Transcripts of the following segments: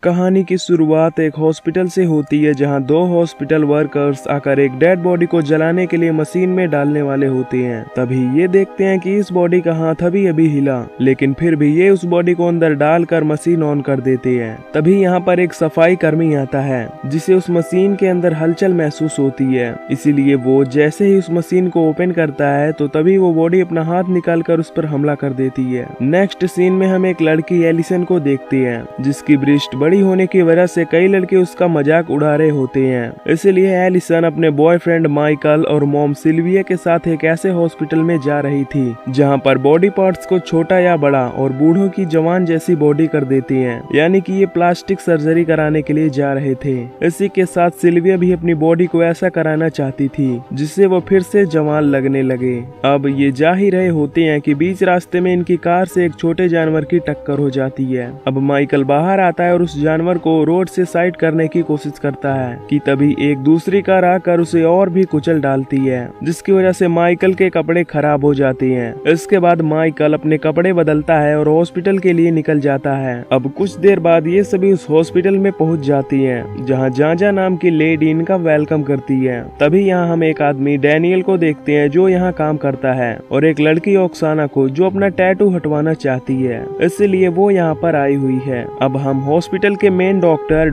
कहानी की शुरुआत एक हॉस्पिटल से होती है जहां दो हॉस्पिटल वर्कर्स आकर एक डेड बॉडी को जलाने के लिए मशीन में डालने वाले होते हैं। तभी ये देखते हैं कि इस बॉडी का हाथ अभी अभी हिला, लेकिन फिर भी ये उस बॉडी को अंदर डालकर मशीन ऑन कर देते हैं। तभी यहाँ पर एक सफाई कर्मी आता है जिसे उस मशीन के अंदर हलचल महसूस होती है, इसीलिए वो जैसे ही उस मशीन को ओपन करता है तो तभी वो बॉडी अपना हाथ निकाल कर उस पर हमला कर देती है। नेक्स्ट सीन में हम एक लड़की एलिसन को देखते हैं जिसकी ब्रेस्ट बड़ी होने की वजह से कई लड़के उसका मजाक उड़ा रहे होते हैं। इसलिए एलिसन अपने बॉयफ्रेंड माइकल और मॉम सिल्विया के साथ एक ऐसे हॉस्पिटल में जा रही थी जहां पर बॉडी पार्ट्स को छोटा या बड़ा और बूढ़ों की जवान जैसी बॉडी कर देते हैं, यानी कि ये प्लास्टिक सर्जरी कराने के लिए जा रहे थे। इसी के साथ सिल्विया भी अपनी बॉडी को ऐसा कराना चाहती थी जिससे वो फिर से जवान लगने लगे। अब ये जा ही रहे होते हैं कि बीच रास्ते में इनकी कार से एक छोटे जानवर की टक्कर हो जाती है। अब माइकल बाहर आता है और उस जानवर को रोड से साइड करने की कोशिश करता है कि तभी एक दूसरी कार आकर उसे और भी कुचल डालती है, जिसकी वजह से माइकल के कपड़े खराब हो जाते हैं। इसके बाद माइकल अपने कपड़े बदलता है और हॉस्पिटल के लिए निकल जाता है। अब कुछ देर बाद ये सभी उस हॉस्पिटल में पहुंच जाती हैं, जहां जांजा नाम की लेडी इनका वेलकम करती है। तभी यहाँ हम एक आदमी डैनियल को देखते हैं जो यहाँ काम करता है, और एक लड़की ऑक्साना को जो अपना टैटू हटवाना चाहती है, इसलिए वो यहाँ पर आई हुई है। अब हम हॉस्पिटल के मेन डॉक्टर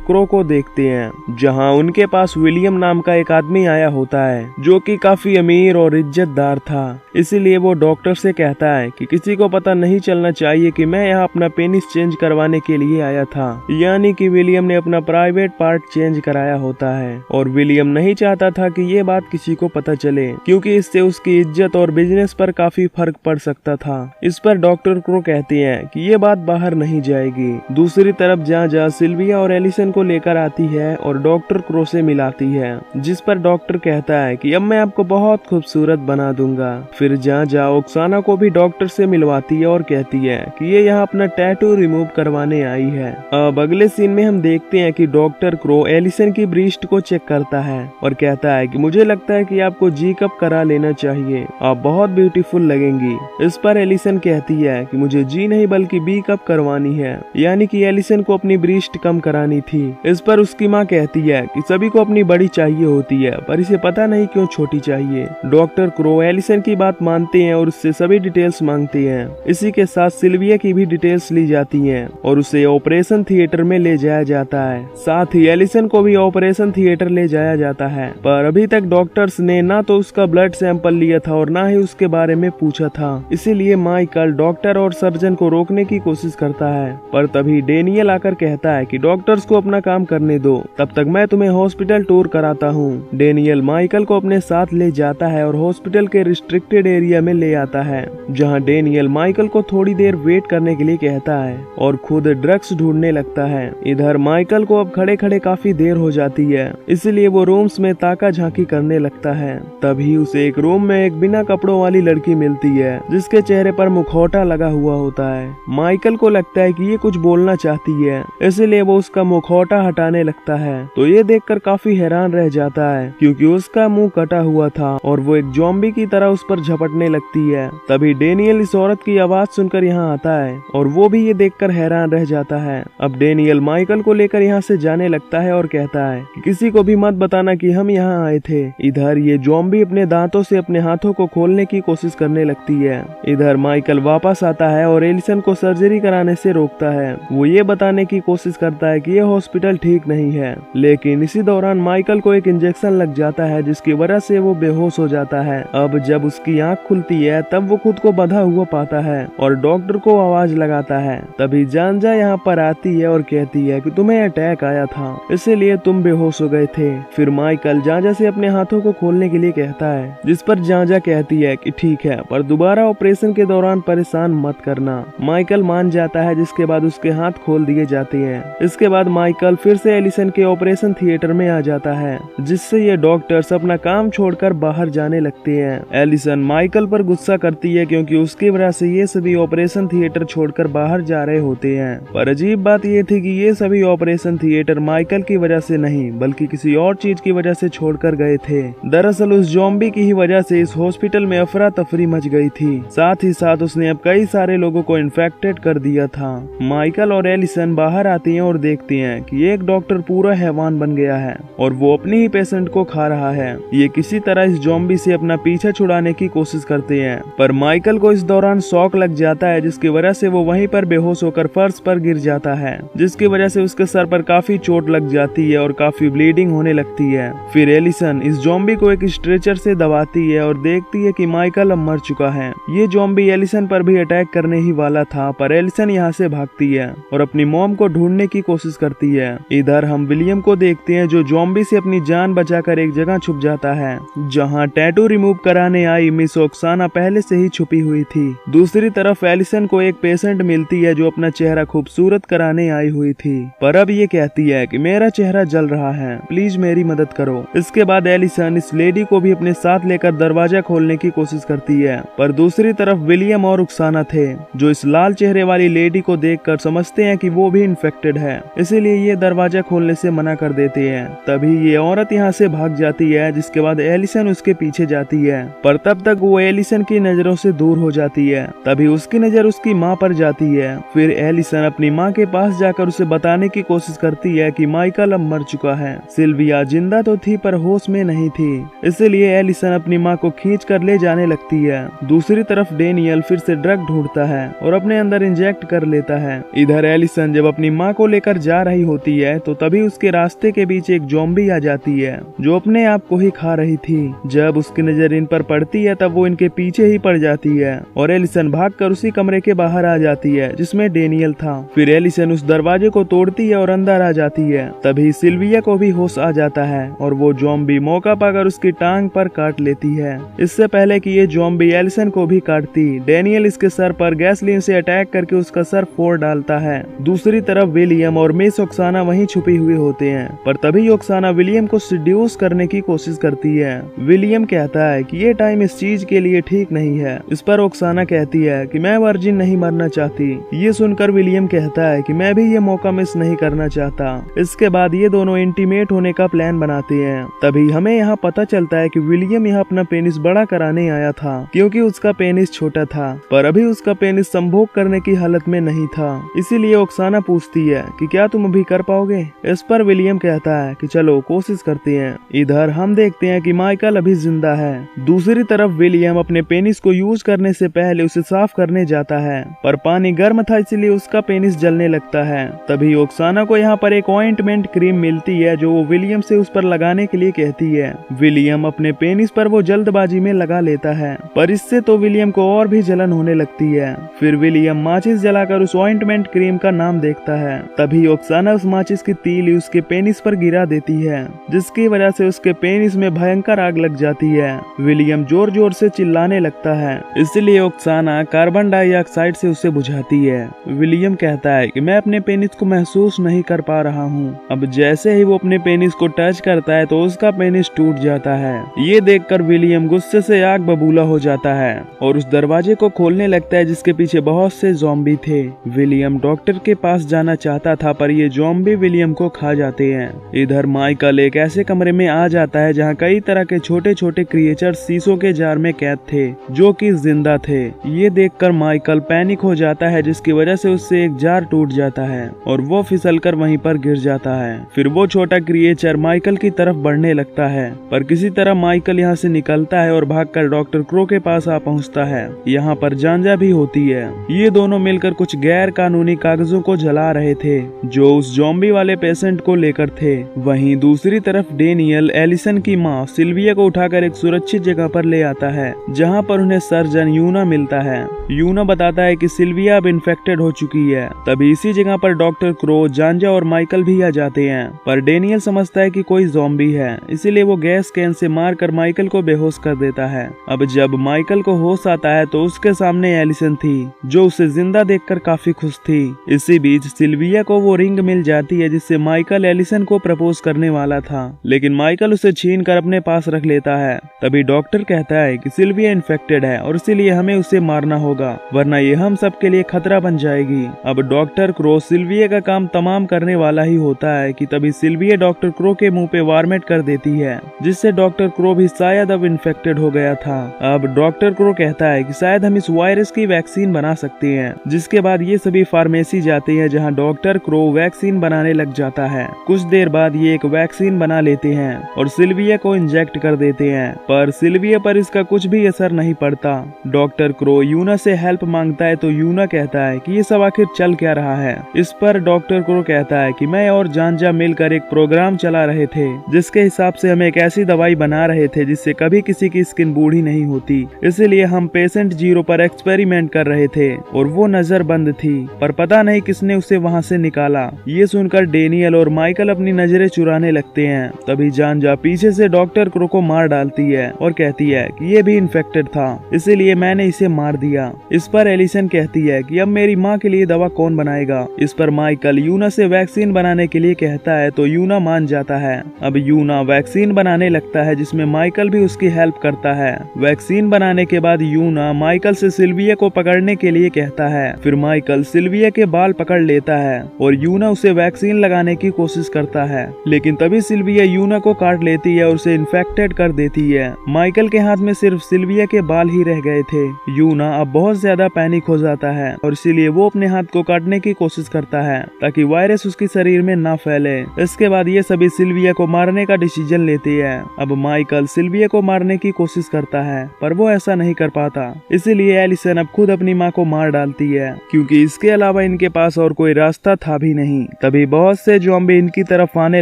क्रो को देखते हैं, जहां उनके पास विलियम नाम का एक आदमी आया होता है जो कि काफी अमीर और इज्जतदार था। इसीलिए वो डॉक्टर से कहता है कि किसी को पता नहीं चलना चाहिए कि मैं यहाँ अपना पेनिस चेंज करवाने के लिए आया था, यानी कि विलियम ने अपना प्राइवेट पार्ट चेंज कराया होता है। और विलियम नहीं चाहता था कि ये बात किसी को पता चले, क्योंकि इससे उसकी इज्जत और बिजनेस पर काफी फर्क पड़ सकता था। इस पर डॉक्टर क्रो कहते हैं कि ये बात बाहर नहीं जाएगी। दूसरी तरफ जहाँ सिल्विया और एलिसन को लेकर आती है और डॉक्टर क्रो से मिलाती है, जिस पर डॉक्टर कहता है कि अब मैं आपको बहुत खूबसूरत बना दूंगा। फिर जहाँ ओक्साना को भी डॉक्टर से मिलवाती है और कहती है कि ये यहाँ अपना टैटू रिमूव करवाने आई है। अब अगले सीन में हम देखते हैं कि डॉक्टर क्रो एलिसन की ब्रेस्ट को चेक करता है और कहता है कि मुझे लगता है कि आपको जी कप करा लेना चाहिए, आप बहुत ब्यूटीफुल लगेंगी। इस पर एलिसन कहती है कि मुझे जी नहीं बल्कि बी कप करवानी है, यानी कि एलिसन को अपनी ब्रेस्ट कम करानी थी। इस पर उसकी माँ कहती है कि सभी को अपनी बड़ी चाहिए होती है, पर इसे पता नहीं क्यों छोटी चाहिए। डॉक्टर क्रो एलिसन की बात मानते हैं और उससे सभी डिटेल्स मांगते हैं। इसी के साथ सिल्विया की भी डिटेल्स ली जाती हैं और उसे ऑपरेशन थिएटर में ले जाया जाता है। साथ ही एलिसन को भी ऑपरेशन थिएटर ले जाया जाता है, पर अभी तक डॉक्टर्स ने ना तो उसका ब्लड सैंपल लिया था और ना ही उसके बारे में पूछा था। इसीलिए माइकल डॉक्टर और सर्जन को रोकने की कोशिश करता है, पर तभी डेनियल आकर कहता है कि डॉक्टर्स को अपना काम करने दो, तब तक मैं तुम्हें हॉस्पिटल टूर कराता हूँ। डेनियल माइकल को अपने साथ ले जाता है और हॉस्पिटल के रिस्ट्रिक्टेड एरिया में ले आता है, जहाँ डेनियल माइकल को थोड़ी देर वेट करने के लिए कहता है और खुद ड्रग्स ढूंढने लगता है। इधर माइकल को अब खड़े खड़े काफी देर हो जाती है, इसलिए वो रूम्स में ताका झांकी करने लगता है। तभी उसे एक रूम में एक बिना कपड़ों वाली लड़की मिलती है जिसके चेहरे पर मुखौटा लगा हुआ होता है। माइकल को लगता है कि ये कुछ बोलना चाहती है, इसलिए वो उसका मुखौटा हटाने लगता है। तो ये देखकर काफी हैरान रह जाता है, क्योंकि उसका मुंह कटा हुआ था और वो एक ज़ॉम्बी की तरह उस पर झपटने लगती है। तभी डेनियल इस औरत की आवाज सुनकर यहाँ आता है और वो भी ये देखकर हैरान रह जाता है। अब डेनियल माइकल को लेकर यहाँ से जाने लगता है और कहता है कि किसी को भी मत बताना कि हम यहाँ आए थे। इधर ये ज़ॉम्बी अपने दांतों से अपने हाथों को खोलने की कोशिश करने लगती है। इधर माइकल वापस आता है और एलिसन को सर्जरी कराने से रोकता है। वो ये बताने की कोशिश करता है कि ये हॉस्पिटल ठीक नहीं है, लेकिन इसी दौरान माइकल को एक इंजेक्शन लग जाता है जिसकी वजह से वो बेहोश हो जाता है। अब जब उसकी आंख खुलती है तब वो खुद को बंधा हुआ पाता है और डॉक्टर को आवाज लगाता है। तभी जांजा यहाँ पर आती है और कहती है कि तुम्हें अटैक आया था, इसीलिए तुम बेहोश हो गए थे। फिर माइकल जांजा से अपने हाथों को खोलने के लिए कहता है, जिस पर जांजा कहती है कि ठीक है, पर दोबारा ऑपरेशन के दौरान परेशान मत करना। माइकल मान जाता है, जिसके बाद उसके हाथ खोल दिए जाते हैं। इसके बाद माइकल फिर से एलिसन के ऑपरेशन थिएटर में आ जाता है, जिससे ये डॉक्टर्स अपना काम छोड़कर बाहर जाने लगते हैं। एलिसन माइकल पर गुस्सा करती है क्योंकि उसकी वजह से ये सभी ऑपरेशन थिएटर छोड़कर बाहर जा रहे होते हैं। पर अजीब बात ये थी कि ये सभी ऑपरेशन थिएटर माइकल की वजह से नहीं बल्कि किसी और चीज की वजह से छोड़कर गए थे। दरअसल उस ज़ॉम्बी की ही वजह से इस हॉस्पिटल में अफरा तफरी मच गई थी। साथ ही साथ उसने अब कई सारे लोगों को इन्फेक्टेड कर दिया था। माइकल और एलिसन बाहर आती हैं और देखती हैं कि एक डॉक्टर पूरा हैवान बन गया है और वो अपनी ही पेशेंट को खा रहा है। ये किसी तरह इस ज़ॉम्बी से अपना पीछा छुड़ाने की कोशिश करते हैं, पर माइकल को इस दौरान शॉक लग जाता है जिसकी वजह से वो वहीं पर बेहोश होकर फर्श पर गिर जाता है, जिसकी वजह से उसके सर पर काफी चोट लग जाती है और काफी ब्लीडिंग होने लगती है। फिर एलिसन इस ज़ॉम्बी को एक स्ट्रेचर से दबाती है और देखती है कि माइकल अब मर चुका है। ये ज़ॉम्बी एलिसन पर भी अटैक करने ही वाला था, पर एलिसन यहाँ से भागती है और अपनी मॉम को ढूंढने की कोशिश करती है। इधर हम विलियम को देखते हैं जो ज़ॉम्बी से अपनी जान बचाकर एक जगह छुप जाता है जहाँ टैटू रिमूव कराने आई मिस ओक्साना पहले से ही छुपी हुई थी। दूसरी तरफ एलिसन को एक पेशेंट मिलती है जो अपना चेहरा खूबसूरत कराने आई हुई थी, पर अब ये कहती है कि मेरा चेहरा जल रहा है, प्लीज मेरी मदद करो। इसके बाद एलिसन इस लेडी को भी अपने साथ लेकर दरवाजा खोलने की कोशिश करती है, पर दूसरी तरफ विलियम और ओक्साना थे जो इस लाल चेहरे वाली लेडी को देखकर समझते हैं कि वो भी इन्फेक्टेड है, इसीलिए ये दरवाजा खोलने से मना कर देते हैं। तभी ये औरत यहाँ से भाग जाती है, जिसके बाद एलिसन उसके पीछे जाती है, पर तब तक वो एलिसन की नजरों से दूर हो जाती है। तभी उसकी नजर उसकी माँ पर जाती है। फिर एलिसन अपनी माँ के पास जाकर उसे बताने की कोशिश करती है कि माइकल अब मर चुका है। सिल्विया जिंदा तो थी पर होश में नहीं थी, इसलिए एलिसन अपनी माँ को खींच कर ले जाने लगती है। दूसरी तरफ डेनियल फिर से ड्रग ढूंढता है और अपने अंदर इंजेक्ट कर लेता है। इधर एलिसन जब अपनी माँ को लेकर जा रही होती है तो तभी उसके रास्ते के बीच एक ज़ॉम्बी आ जाती है जो अपने आप को ही खा रही थी। जब उसकी नजर इन पर पड़ती है तब वो इनके पीछे ही पड़ जाती है और एलिसन भागकर उसी कमरे के बाहर आ जाती है जिसमें डेनियल था। फिर एलिसन उस दरवाजे को तोड़ती है और अंदर आ जाती है। तभी सिल्विया को भी होश आ जाता है और वो ज़ॉम्बी मौका पाकर उसकी टांग पर काट लेती है। इससे पहले कि ये ज़ॉम्बी एलिसन को भी काटती, डेनियल इसके सर पर गैसलीन से अटैक करके उसका सर फोड़ डालता है। दूसरी तरफ विलियम और मिस ओक्साना वहीं छुपी हुई होते हैं, पर तभी ओक्साना विलियम को सिड्यूस करने की कोशिश करती है। विलियम कहता है कि ये टाइम इस चीज के लिए ठीक नहीं है। इस पर ओक्साना कहती है कि मैं वर्जिन नहीं मरना चाहती। ये सुनकर विलियम कहता है कि मैं भी ये मौका मिस नहीं करना चाहता। इसके बाद ये दोनों इंटीमेट होने का प्लान बनाते हैं। तभी हमें यहाँ पता चलता है कि विलियम यहाँ अपना पेनिस बड़ा कराने आया था क्योंकि उसका पेनिस छोटा था, पर अभी उसका पेनिस संभोग करने की हालत में नहीं था। इसीलिए ओक्साना पूछती है कि क्या तुम अभी कर पाओगे। इस पर विलियम कहता है कि चलो कोशिश करते हैं। इधर हम देखते हैं कि माइकल अभी जिंदा है। दूसरी तरफ विलियम अपने पेनिस को यूज करने से पहले उसे साफ करने जाता है, पर पानी गर्म था इसलिए उसका पेनिस जलने लगता है। तभी ओक्साना को यहाँ पर एक ऑइंटमेंट क्रीम मिलती है जो वो विलियम से उस पर लगाने के लिए कहती है। विलियम अपने पेनिस पर वो जल्दबाजी में लगा लेता है, पर इससे तो विलियम को और भी जलन होने लगती है। फिर विलियम माचिस जलाकर उस ऑइंटमेंट क्रीम का नाम देखता है। तभी ओक्साना उस माचिस की तीली उसके पेनिस पर गिरा देती है, जिसकी वजह से उसके पेनिस में भयंकर आग लग जाती है। विलियम जोर जोर से चिल्लाने लगता है, इसलिए ओक्साना कार्बन डाइऑक्साइड से उसे बुझाती है। विलियम कहता है कि मैं अपने पेनिस को महसूस नहीं कर पा रहा हूँ। अब जैसे ही वो अपने पेनिस को टच करता है तो उसका पेनिस टूट जाता है। ये देखकर विलियम गुस्से से आग बबूला हो जाता है और उस दरवाजे को खोलने लगता है जिसके पीछे बहुत से ज़ॉम्बी थे। विलियम डॉक्टर के पास जाना चाहता था पर ये ज़ॉम्बी विलियम को खा जाते हैं। इधर माइकल एक ऐसे कमरे में आ जाता है जहाँ कई तरह के छोटे छोटे क्रिएचर शीशों के जार में कैद थे जो कि जिंदा थे। ये देखकर माइकल पैनिक हो जाता है जिसकी वजह से उससे एक जार टूट जाता है और वो फिसलकर वहीं पर गिर जाता है। फिर वो छोटा क्रिएचर माइकल की तरफ बढ़ने लगता है, पर किसी तरह माइकल यहाँ से निकलता है और भागकर डॉक्टर क्रो के पास आ पहुँचता है। यहाँ पर जांजा भी होती है। ये दोनों मिलकर कुछ गैर कानूनी कागजों को जला रहे थे जो उस ज़ॉम्बी वाले पेशेंट को लेकर थे। वहीं दूसरी तरफ डेनियल एलिसन की माँ सिल्विया को उठाकर एक सुरक्षित जगह पर ले आता है जहाँ पर उन्हें सर्जन यूना मिलता है। यूना बताता है कि सिल्विया अब इन्फेक्टेड हो चुकी है। तभी इसी जगह पर डॉक्टर क्रो, जांजा और माइकल भी आ जाते हैं, पर डेनियल समझता है कि कोई ज़ॉम्बी है, इसीलिए वो गैस कैन से मारकर माइकल को बेहोश कर देता है। अब जब माइकल को होश आता है तो उसके सामने एलिसन थी जो उसे जिंदा देखकर काफी खुश थी। इसी बीच सिल्विया को वो रिंग मिल जाती है जिससे माइकल एलिसन को प्रपोज करने वाला था, लेकिन माइकल उसे छीन कर अपने पास रख लेता है। तभी डॉक्टर कहता है हैं कि सिल्विया इन्फेक्टेड है और इसीलिए हमें उसे मारना होगा, वरना ये हम सबके लिए खतरा बन जाएगी। अब डॉक्टर क्रो सिल्विया का काम तमाम करने वाला ही होता है कि तभी सिल्विया डॉक्टर क्रो के मुंह पे वार्मेट कर देती है, जिससे डॉक्टर क्रो भी शायद अब इन्फेक्टेड हो गया था। अब डॉक्टर क्रो कहता है कि शायद हम इस वायरस की वैक्सीन बना सकते हैं, जिसके बाद ये सभी फार्मेसी जाते हैं जहाँ डॉक्टर क्रो वैक्सीन बनाने लग जाता है। कुछ देर बाद ये एक वैक्सीन बना लेते हैं और सिल्विया को इंजेक्ट कर देते हैं, पर सिल्विया पर इसका कुछ भी असर नहीं पड़ता। डॉक्टर क्रो यूना से हेल्प मांगता है तो यूना कहता है कि ये सब आखिर चल क्या रहा है। इस पर डॉक्टर क्रो कहता है कि मैं और जानजा मिलकर एक प्रोग्राम चला रहे थे, जिसके हिसाब से हम एक ऐसी दवाई बना रहे थे जिससे कभी किसी की स्किन बूढ़ी नहीं होती, इसीलिए हम पेशेंट 0 पर एक्सपेरिमेंट कर रहे थे और वो नजर बंद थी, पर पता नहीं किसने उसे वहाँ से निकाला। ये सुनकर डेनियल और माइकल अपनी नजरें चुराने लगते हैं। तभी जानजा पीछे से डॉक्टर क्रो को मार डालती है और कहती है कि ये भी इन्फेक्टेड था, इसीलिए मैंने इसे मार दिया। इस पर एलिसन कहती है कि अब मेरी माँ के लिए दवा कौन बनाएगा। इस पर माइकल यूना से वैक्सीन बनाने के लिए कहता है तो यूना मान जाता है। अब यूना वैक्सीन बनाने लगता है, जिसमें माइकल भी उसकी हेल्प करता है। वैक्सीन बनाने के बाद यूना माइकल से सिल्विया को पकड़ने के लिए कहता है। फिर माइकल सिल्विया के बाल पकड़ लेता है और यूना उसे वैक्सीन लगाने की कोशिश करता है, लेकिन तभी सिल्विया यूना को काट लेती है और उसे इन्फेक्टेड कर देती है। माइकल के हाथ में सिर्फ सिल्विया के बाल ही रह गए थे। यूना अब बहुत ज्यादा पैनिक हो जाता है और इसीलिए वो अपने हाथ को काटने की कोशिश करता है ताकि वायरस उसके शरीर में ना फैले। इसके बाद ये सभी सिल्विया को मारने का डिसीजन लेते हैं। अब माइकल सिल्विया को मारने की कोशिश करता है, पर वो ऐसा नहीं कर पाता, इसीलिए एलिसन अब खुद अपनी माँ को मार डालती है, क्योंकि इसके अलावा इनके पास और कोई रास्ता था भी नहीं। तभी बहुत से ज़ॉम्बी इनकी तरफ आने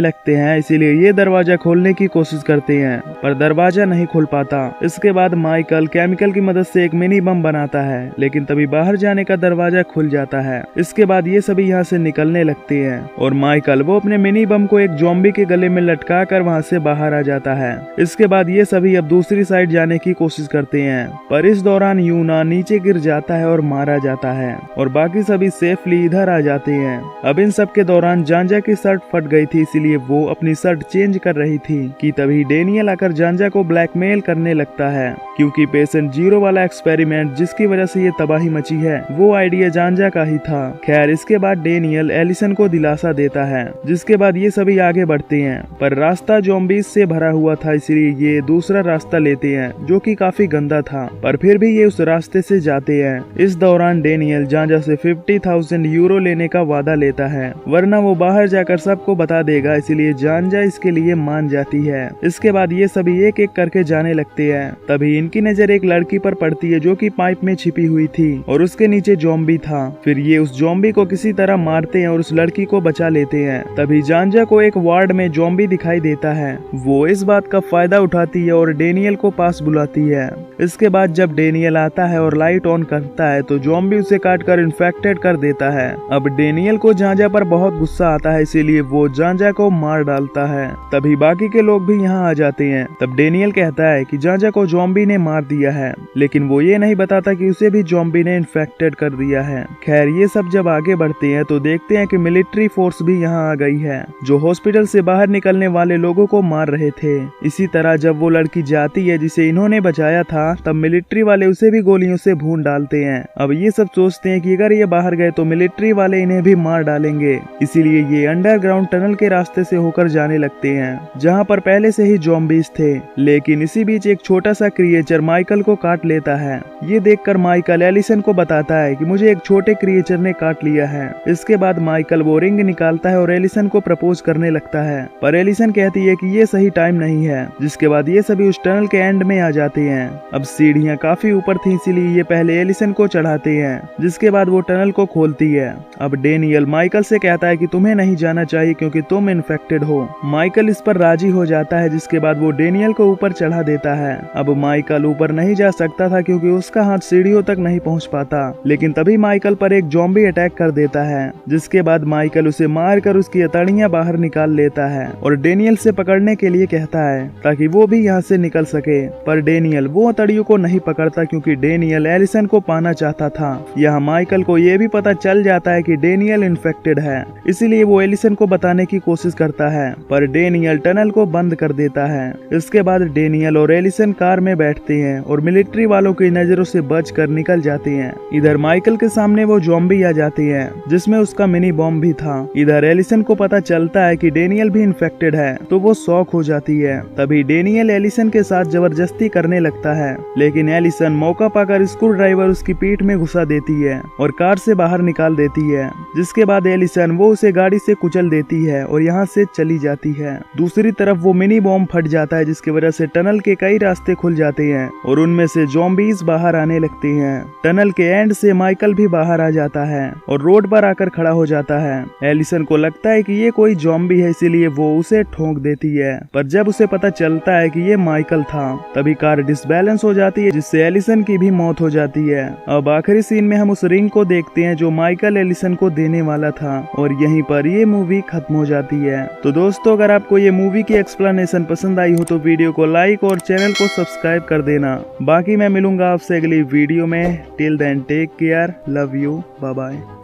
लगते हैं, इसीलिए ये दरवाजा खोलने की कोशिश करते हैं, पर दरवाजा नहीं खुल पाता। इसके बाद माइकल केमिकल की मदद से एक मिनी बम बनाता है, लेकिन तभी बाहर जाने का दरवाजा खुल जाता है। इसके बाद ये सभी यहाँ से निकलने लगते हैं और माइकल वो अपने मिनी बम को एक ज़ॉम्बी के गले में लटका कर वहाँ से बाहर आ जाता है। इसके बाद ये सभी अब दूसरी साइड जाने की कोशिश करते हैं, पर इस दौरान यूना नीचे गिर जाता है और मारा जाता है और बाकी सभी सेफली इधर आ जाते हैं। अब इन सब के दौरान जानजा की शर्ट फट गई थी, इसीलिए वो अपनी शर्ट चेंज कर रही थी कि तभी डेनियल आकर जानजा को ब्लैकमेल करने लगता है, क्योंकि पेशेंट 0 वाला एक्सपेरिमेंट जिसकी वजह से ये तबाही मची है वो आइडिया जानजा का ही था। खैर इसके बाद डेनियल एलिसन को दिलासा देता है, जिसके बाद ये सभी आगे बढ़ते हैं, पर रास्ता ज़ॉम्बीज़ से भरा हुआ था, इसलिए ये दूसरा रास्ता लेते हैं जो कि काफी गंदा था, पर फिर भी ये उस रास्ते से जाते हैं। इस दौरान डेनियल जानजा से 50,000 यूरो लेने का वादा लेता है, वरना वो बाहर जाकर सबको बता देगा, इसलिए जानजा इसके लिए मान जाती है। इसके बाद ये सभी एक एक करके जाने लगते हैं। तभी इनकी नजर एक लड़की पर पड़ती है जो कि पाइप में छिपी हुई थी और उसके नीचे ज़ॉम्बी था। फिर ये उस ज़ॉम्बी को किसी तरह मारते हैं और उस लड़की को बचा लेते हैं। तभी जानजा को एक वार्ड में ज़ॉम्बी दिखाई देता है। वो इस बात का फायदा उठाती है और डेनियल को पास बुलाती है। इसके बाद जब डेनियल आता है और लाइट ऑन करता है तो ज़ॉम्बी उसे काटकर इन्फेक्टेड कर देता है। अब डेनियल को जानजा पर बहुत गुस्सा आता है, इसीलिए वो जानजा को मार डालता है। तभी बाकी के लोग भी यहाँ आ जाते हैं। तब डेनियल कहता है कि जानजा को ज़ॉम्बी ने मार दिया है, लेकिन वो ये नहीं बताता कि उसे भी ज़ॉम्बी ने इन्फेक्टेड कर दिया है। खैर ये सब जब आगे बढ़ते हैं तो देखते हैं कि मिलिट्री फोर्स भी यहाँ आ गई है, जो हॉस्पिटल से बाहर निकलने वाले लोगों को मार रहे थे। इसी तरह जब वो लड़की जाती है जिसे इन्होंने बचाया था, तब मिलिट्री वाले उसे भी गोलियों से भून डालते हैं। अब ये सब सोचते हैं कि अगर ये बाहर गए तो मिलिट्री वाले इन्हें भी मार डालेंगे, इसीलिए ये अंडरग्राउंड टनल के रास्ते से होकर जाने लगते हैं, जहाँ पर पहले से ही ज़ॉम्बीज़ थे। लेकिन इसी बीच एक छोटा सा क्रिएचर माइकल को काट लेता है। ये देखकर माइकल एलिसन को बताता है कि मुझे एक छोटे क्रिएचर ने काट लिया है। इसके बाद माइकल वो रिंग निकालता है और एलिसन को प्रपोज करने लगता है, पर एलिसन कहती है कि ये सही टाइम नहीं है। जिसके बाद ये सभी उस टनल के एंड में आ जाते हैं। अब सीढ़ियाँ काफी ऊपर थी, इसीलिए ये पहले एलिसन को चढ़ाते हैं, जिसके बाद वो टनल को खोलती है। अब डेनियल माइकल से कहता है कि तुम्हें नहीं जाना चाहिए क्योंकि तुम इन्फेक्टेड हो। माइकल इस पर राजी हो जाता है, जिसके बाद वो डेनियल को ऊपर चढ़ा देता है। अब माइकल ऊपर नहीं जा सकता था क्योंकि उसका हाथ सीढ़ियों तक नहीं पहुंच पाता, लेकिन तभी माइकल पर एक ज़ॉम्बी अटैक कर देता है, जिसके बाद माइकल उसे मारकर उसकी अतड़ियां बाहर निकाल लेता है और डेनियल से पकड़ने के लिए कहता है ताकि वो भी यहाँ से निकल सके। पर डेनियल वो अतड़ियों को नहीं पकड़ता क्योंकि डेनियल एलिसन को पाना चाहता था। यहाँ माइकल को ये भी पता चल जाता है कि डेनियल इन्फेक्टेड है, इसीलिए वो एलिसन को बताने की कोशिश करता है, पर डेनियल टनल को बंद कर देता है। इसके बाद डेनियल और एलिसन कार में बैठते हैं और मिलिट्री वालों की नजरों से बचकर निकल जाते हैं। इधर माइकल के सामने वो ज़ॉम्बी आ जाते हैं जिसमें उसका मिनी बॉम्ब भी था। इधर एलिसन को पता चलता है कि डेनियल भी इन्फेक्टेड है तो वो शॉक हो जाती है। तभी डेनियल एलिसन के साथ जबरदस्ती करने लगता है, लेकिन एलिसन मौका पाकर स्क्रू ड्राइवर उसकी पीठ में घुसा देती है और कार से बाहर निकाल देती है, जिसके बाद एलिसन वो उसे गाड़ी से कुचल देती है और यहाँ से चली जाती है। दूसरी तरफ वो मिनी बॉम्ब फट जाता है जिसकी वजह से टनल के कई रास्ते खुल जाते हैं और उनमें से ज़ॉम्बीज बाहर आने लगते हैं। टनल के एंड से माइकल भी बाहर आ जाता है और रोड पर आकर खड़ा हो जाता है। एलिसन को लगता है कि ये कोई ज़ॉम्बी है, इसीलिए वो उसे ठोक देती है, पर जब उसे पता चलता है कि ये माइकल था तभी कार डिसबैलेंस हो जाती है जिससे एलिसन की भी मौत हो जाती है। अब आखिरी सीन में हम उस रिंग को देखते हैं जो माइकल एलिसन को देने वाला था और यहीं पर ये मूवी खत्म हो जाती है। तो दोस्तों, अगर आपको ये मूवी की एक्सप्लेनेशन पसंद आई हो तो वीडियो को लाइक और चैनल को सब्सक्राइब कर देना। बाकी मैं मिलूंगा आपसे अगली वीडियो में। Till then take care, love you, bye bye.